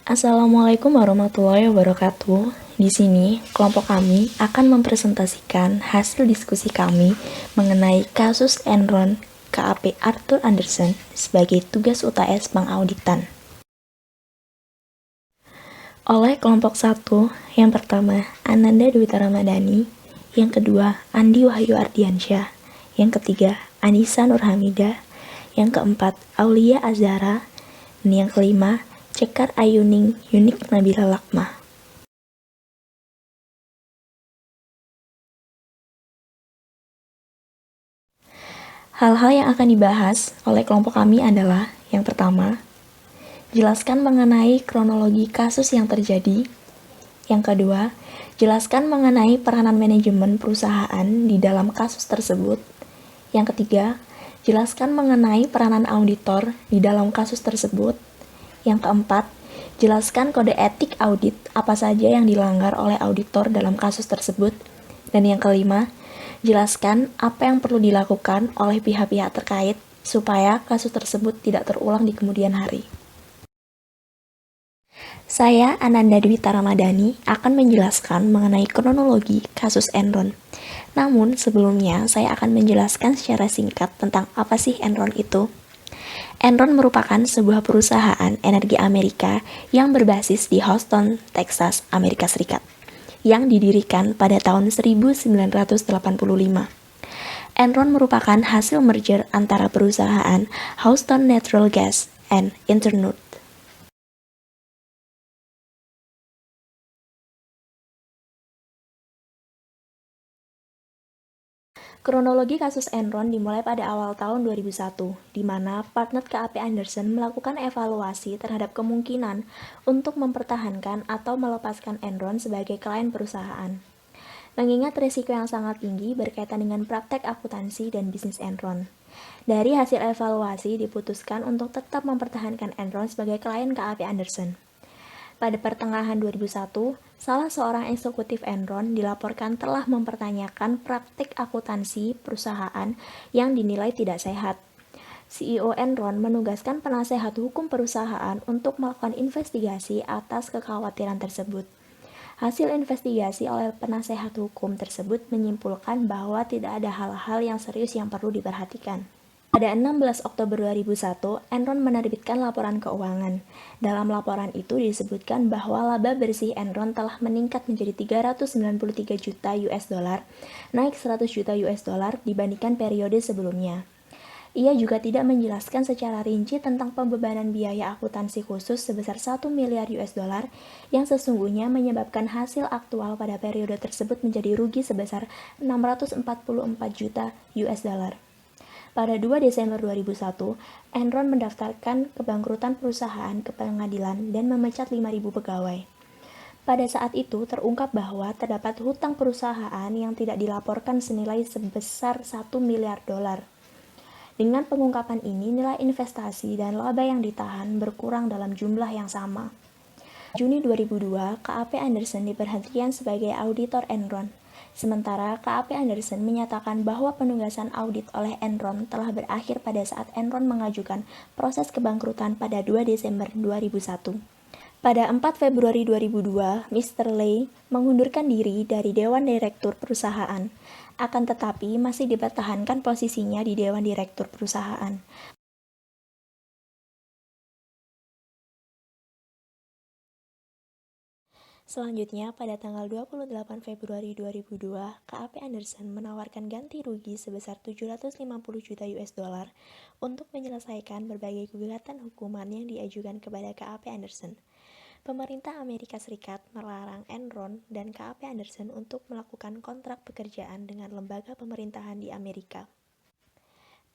Assalamualaikum warahmatullahi wabarakatuh. Di sini, kelompok kami akan mempresentasikan hasil diskusi kami mengenai kasus Enron KAP Arthur Andersen sebagai tugas UTS pengauditan. Oleh kelompok 1, yang pertama, Ananda Dwita Ramadhani, yang kedua, Andi Wahyu Ardiansyah, yang ketiga, Anissa Nurhamidah, yang keempat, Aulia Azhara, dan yang kelima, Cekar Ayuning Yunik Nabila Lakma. Hal-hal yang akan dibahas oleh kelompok kami adalah yang pertama, jelaskan mengenai kronologi kasus yang terjadi. Yang kedua, jelaskan mengenai peranan manajemen perusahaan di dalam kasus tersebut. Yang ketiga, jelaskan mengenai peranan auditor di dalam kasus tersebut. Yang keempat, jelaskan kode etik audit apa saja yang dilanggar oleh auditor dalam kasus tersebut. Dan yang kelima, jelaskan apa yang perlu dilakukan oleh pihak-pihak terkait supaya kasus tersebut tidak terulang di kemudian hari. Saya, Ananda Dwita Ramadhani, akan menjelaskan mengenai kronologi kasus Enron. Namun, sebelumnya saya akan menjelaskan secara singkat tentang apa sih Enron itu. Enron merupakan sebuah perusahaan energi Amerika yang berbasis di Houston, Texas, Amerika Serikat, yang didirikan pada tahun 1985. Enron merupakan hasil merger antara perusahaan Houston Natural Gas and Internode. Kronologi kasus Enron dimulai pada awal tahun 2001, di mana partner KAP Andersen melakukan evaluasi terhadap kemungkinan untuk mempertahankan atau melepaskan Enron sebagai klien perusahaan. Mengingat risiko yang sangat tinggi berkaitan dengan praktek akuntansi dan bisnis Enron. Dari hasil evaluasi diputuskan untuk tetap mempertahankan Enron sebagai klien KAP Andersen. Pada pertengahan 2001, salah seorang eksekutif Enron dilaporkan telah mempertanyakan praktik akuntansi perusahaan yang dinilai tidak sehat. CEO Enron menugaskan penasehat hukum perusahaan untuk melakukan investigasi atas kekhawatiran tersebut. Hasil investigasi oleh penasehat hukum tersebut menyimpulkan bahwa tidak ada hal-hal yang serius yang perlu diperhatikan. Pada 16 Oktober 2001, Enron menerbitkan laporan keuangan. Dalam laporan itu disebutkan bahwa laba bersih Enron telah meningkat menjadi 393 juta US dollar, naik 100 juta US dollar dibandingkan periode sebelumnya. Ia juga tidak menjelaskan secara rinci tentang pembebanan biaya akuntansi khusus sebesar 1 miliar US dollar yang sesungguhnya menyebabkan hasil aktual pada periode tersebut menjadi rugi sebesar 644 juta US dollar. Pada 2 Desember 2001, Enron mendaftarkan kebangkrutan perusahaan ke pengadilan dan memecat 5.000 pegawai. Pada saat itu terungkap bahwa terdapat hutang perusahaan yang tidak dilaporkan senilai sebesar 1 miliar dolar. Dengan pengungkapan ini, nilai investasi dan laba yang ditahan berkurang dalam jumlah yang sama. Juni 2002, KAP Andersen diberhentikan sebagai auditor Enron. Sementara KAP Andersen menyatakan bahwa penugasan audit oleh Enron telah berakhir pada saat Enron mengajukan proses kebangkrutan pada 2 Desember 2001. Pada 4 Februari 2002, Mr. Lay mengundurkan diri dari Dewan Direktur Perusahaan, akan tetapi masih dipertahankan posisinya di Dewan Direktur Perusahaan. Selanjutnya, pada tanggal 28 Februari 2002, KAP Andersen menawarkan ganti rugi sebesar 750 juta US dollar untuk menyelesaikan berbagai gugatan hukuman yang diajukan kepada KAP Andersen. Pemerintah Amerika Serikat melarang Enron dan KAP Andersen untuk melakukan kontrak pekerjaan dengan lembaga pemerintahan di Amerika.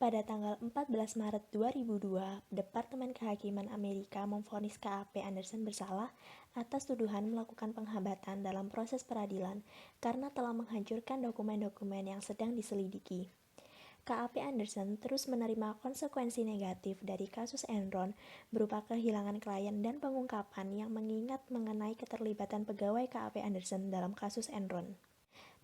Pada tanggal 14 Maret 2002, Departemen Kehakiman Amerika memvonis KAP Andersen bersalah atas tuduhan melakukan penghambatan dalam proses peradilan karena telah menghancurkan dokumen-dokumen yang sedang diselidiki. KAP Andersen terus menerima konsekuensi negatif dari kasus Enron berupa kehilangan klien dan pengungkapan yang mengingat mengenai keterlibatan pegawai KAP Andersen dalam kasus Enron.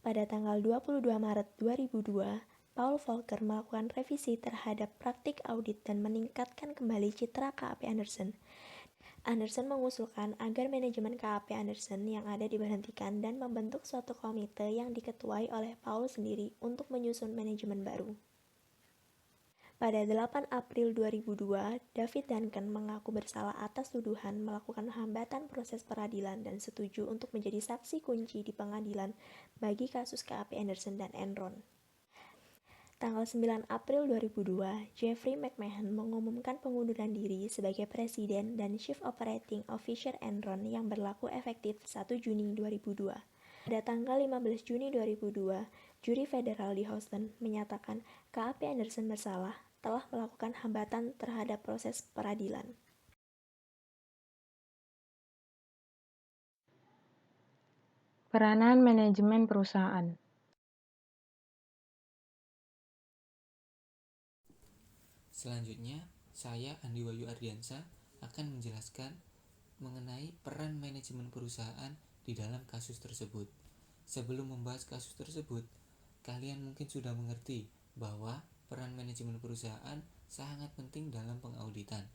Pada tanggal 22 Maret 2002, Paul Volcker melakukan revisi terhadap praktik audit dan meningkatkan kembali citra KAP Andersen. Anderson mengusulkan agar manajemen KAP Anderson yang ada diberhentikan dan membentuk suatu komite yang diketuai oleh Paul sendiri untuk menyusun manajemen baru. Pada 8 April 2002, David Duncan mengaku bersalah atas tuduhan melakukan hambatan proses peradilan dan setuju untuk menjadi saksi kunci di pengadilan bagi kasus KAP Anderson dan Enron. Tanggal 9 April 2002, Jeffrey McMahon mengumumkan pengunduran diri sebagai Presiden dan Chief Operating Officer Enron yang berlaku efektif 1 Juni 2002. Pada tanggal 15 Juni 2002, juri federal di Houston menyatakan KAP Anderson bersalah telah melakukan hambatan terhadap proses peradilan. Peranan manajemen perusahaan. Selanjutnya, saya Andi Wahyu Ardiansyah akan menjelaskan mengenai peran manajemen perusahaan di dalam kasus tersebut. Sebelum membahas kasus tersebut, kalian mungkin sudah mengerti bahwa peran manajemen perusahaan sangat penting dalam pengauditan,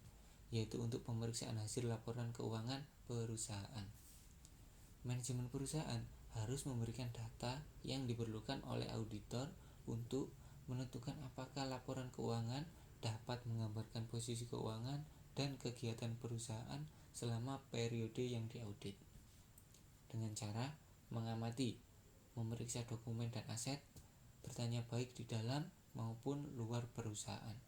yaitu untuk pemeriksaan hasil laporan keuangan perusahaan. Manajemen perusahaan harus memberikan data yang diperlukan oleh auditor untuk menentukan apakah laporan keuangan dapat menggambarkan posisi keuangan dan kegiatan perusahaan selama periode yang diaudit. Dengan cara mengamati, memeriksa dokumen dan aset, bertanya baik di dalam maupun luar perusahaan.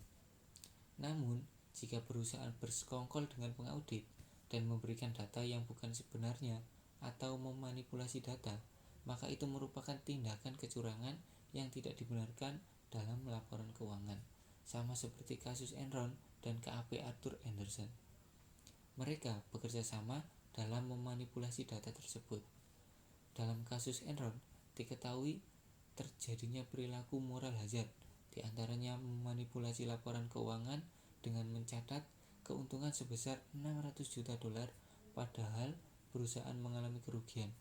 Namun, jika perusahaan bersekongkol dengan pengaudit dan memberikan data yang bukan sebenarnya atau memanipulasi data, maka itu merupakan tindakan kecurangan yang tidak dibenarkan dalam laporan keuangan, sama seperti kasus Enron dan KAP Arthur Andersen. Mereka bekerja sama dalam memanipulasi data tersebut. Dalam kasus Enron, diketahui terjadinya perilaku moral hazard, di antaranya memanipulasi laporan keuangan dengan mencatat keuntungan sebesar $600 juta padahal perusahaan mengalami kerugian.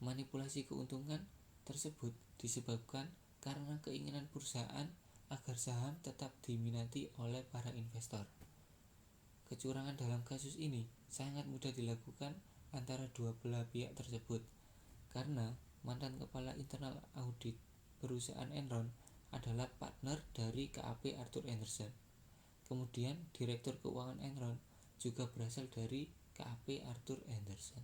Manipulasi keuntungan tersebut disebabkan karena keinginan perusahaan agar saham tetap diminati oleh para investor. Kecurangan dalam kasus ini sangat mudah dilakukan antara dua belah pihak tersebut, karena mantan kepala internal audit perusahaan Enron adalah partner dari KAP Arthur Andersen. Kemudian direktur keuangan Enron juga berasal dari KAP Arthur Andersen.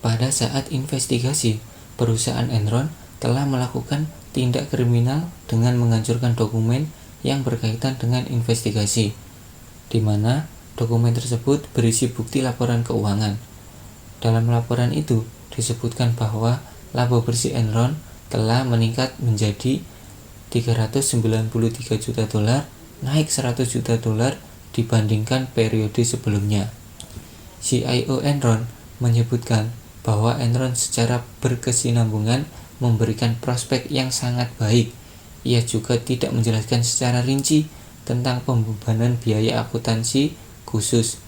Pada saat investigasi, perusahaan Enron telah melakukan tindak kriminal dengan menghancurkan dokumen yang berkaitan dengan investigasi, di mana dokumen tersebut berisi bukti laporan keuangan. Dalam laporan itu disebutkan bahwa laba bersih Enron telah meningkat menjadi $393 juta, naik $100 juta dibandingkan periode sebelumnya. CIO Enron menyebutkan bahwa Enron secara berkesinambungan memberikan prospek yang sangat baik. Ia juga tidak menjelaskan secara rinci tentang pembebanan biaya akuntansi khusus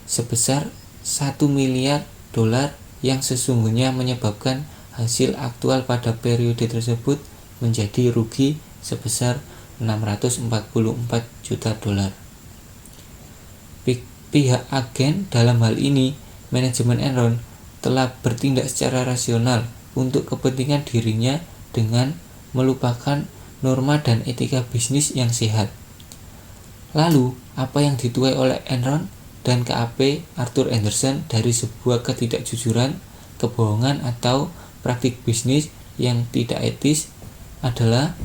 sebesar $1 miliar yang sesungguhnya menyebabkan hasil aktual pada periode tersebut menjadi rugi sebesar $644 juta. Pihak agen dalam hal ini, manajemen Enron, telah bertindak secara rasional untuk kepentingan dirinya dengan melupakan norma dan etika bisnis yang sehat. Lalu, apa yang dituai oleh Enron dan KAP Arthur Andersen dari sebuah ketidakjujuran, kebohongan atau praktik bisnis yang tidak etis adalah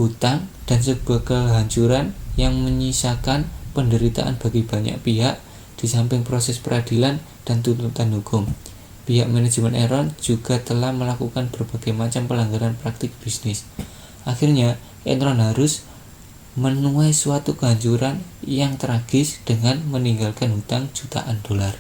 hutang dan sebuah kehancuran yang menyisakan penderitaan bagi banyak pihak di samping proses peradilan dan tuntutan hukum. Pihak manajemen Enron juga telah melakukan berbagai macam pelanggaran praktik bisnis. Akhirnya, Enron harus menuai suatu kehancuran yang tragis dengan meninggalkan hutang jutaan dolar.